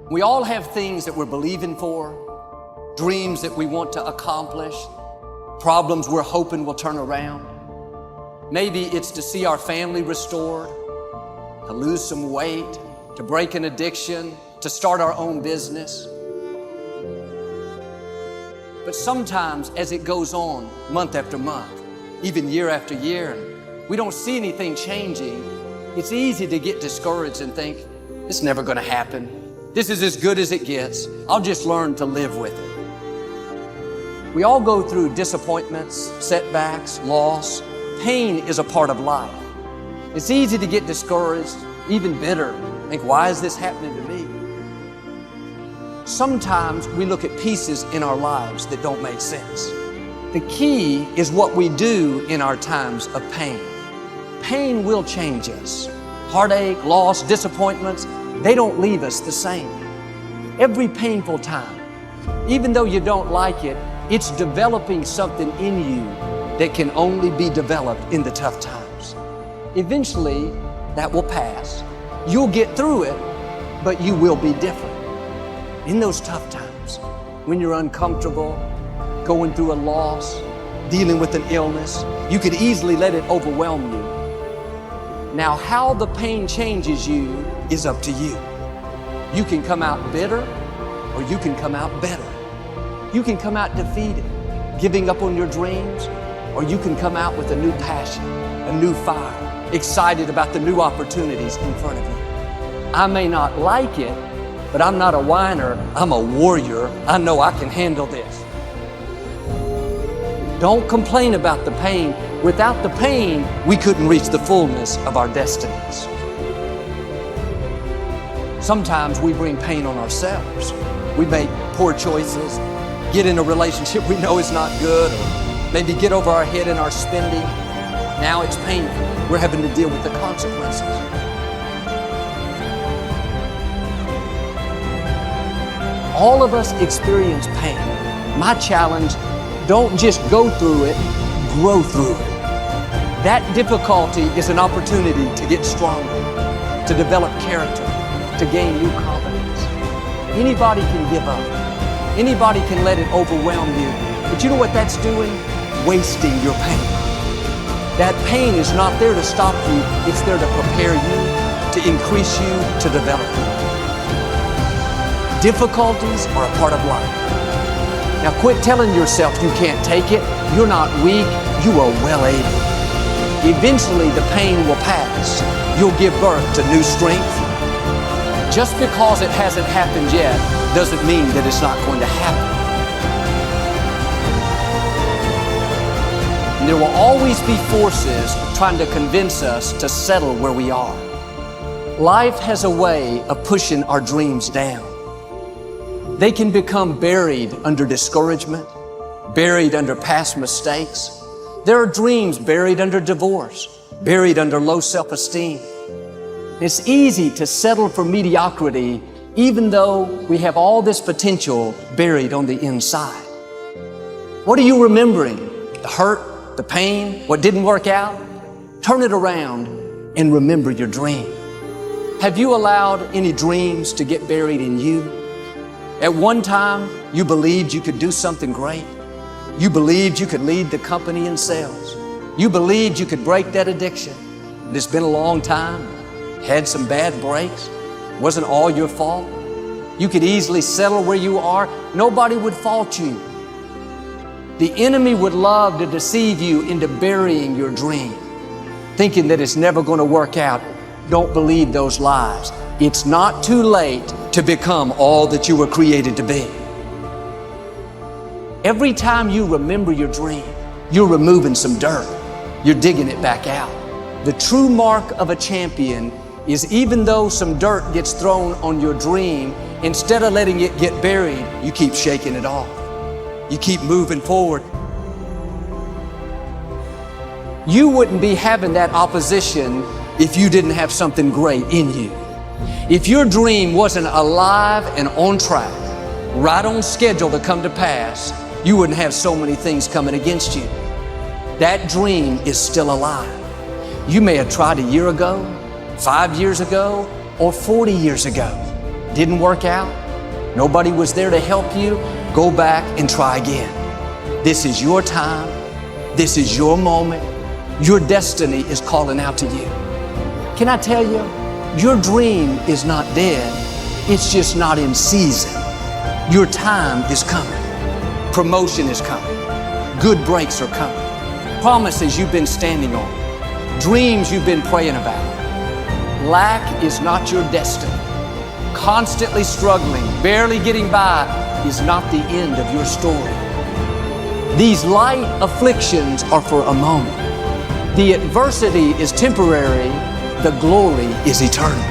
We all have things that we're believing for, dreams that we want to accomplish, problems we're hoping will turn around. Maybe it's to see our family restored, to lose some weight, to break an addiction, to start our own business. But sometimes as it goes on month after month, even year after year, and we don't see anything changing, it's easy to get discouraged and think, it's never gonna happen. This is as good as it gets. I'll just learn to live with it. We all go through disappointments, setbacks, loss. Pain is a part of life. It's easy to get discouraged, even bitter. Think, why is this happening to me? Sometimes we look at pieces in our lives that don't make sense. The key is what we do in our times of pain. Pain will change us. Heartache, loss, disappointments, they don't leave us the same. Every painful time, even though you don't like it, it's developing something in you that can only be developed in the tough times. Eventually, that will pass. You'll get through it, but you will be different. In those tough times, when you're uncomfortable, going through a loss, dealing with an illness, you could easily let it overwhelm you. Now, how the pain changes you is up to you. You can come out bitter, or you can come out better. You can come out defeated, giving up on your dreams, or you can come out with a new passion, a new fire, excited about the new opportunities in front of you. I may not like it, but I'm not a whiner, I'm a warrior. I know I can handle this. Don't complain about the pain. Without the pain, we couldn't reach the fullness of our destinies. Sometimes we bring pain on ourselves. We make poor choices, get in a relationship we know is not good, or maybe get over our head in our spending. Now it's painful. We're having to deal with the consequences. All of us experience pain. My challenge, don't just go through it, grow through it. That difficulty is an opportunity to get stronger, to develop character, to gain new confidence. Anybody can give up. Anybody can let it overwhelm you. But you know what that's doing? Wasting your pain. That pain is not there to stop you. It's there to prepare you, to increase you, to develop you. Difficulties are a part of life. Now quit telling yourself you can't take it. You're not weak. You are well able. Eventually the pain will pass. You'll give birth to new strength. Just because it hasn't happened yet doesn't mean that it's not going to happen. And there will always be forces trying to convince us to settle where we are. Life has a way of pushing our dreams down. They can become buried under discouragement, buried under past mistakes. There are dreams buried under divorce, buried under low self-esteem. It's easy to settle for mediocrity even though we have all this potential buried on the inside. What are you remembering? The hurt, the pain, what didn't work out? Turn it around and remember your dream. Have you allowed any dreams to get buried in you? At one time, you believed you could do something great. You believed you could lead the company in sales. You believed you could break that addiction. But it's been a long time. Had some bad breaks. Wasn't all your fault. You could easily settle where you are. Nobody would fault you. The enemy would love to deceive you into burying your dream, thinking that it's never going to work out. Don't believe those lies. It's not too late to become all that you were created to be. Every time you remember your dream, you're removing some dirt. You're digging it back out. The true mark of a champion is even though some dirt gets thrown on your dream, instead of letting it get buried, you keep shaking it off. You keep moving forward. You wouldn't be having that opposition if you didn't have something great in you. If your dream wasn't alive and on track, right on schedule to come to pass, you wouldn't have so many things coming against you. That dream is still alive. You may have tried a year ago, 5 years ago, or 40 years ago. Didn't work out? Nobody was there to help you? Go back and try again. This is your time. This is your moment. Your destiny is calling out to you. Can I tell you, your dream is not dead. It's just not in season. Your time is coming. Promotion is coming. Good breaks are coming. Promises you've been standing on. Dreams you've been praying about. Lack is not your destiny. Constantly struggling, barely getting by is not the end of your story. These light afflictions are for a moment. The adversity is temporary. The glory is eternal.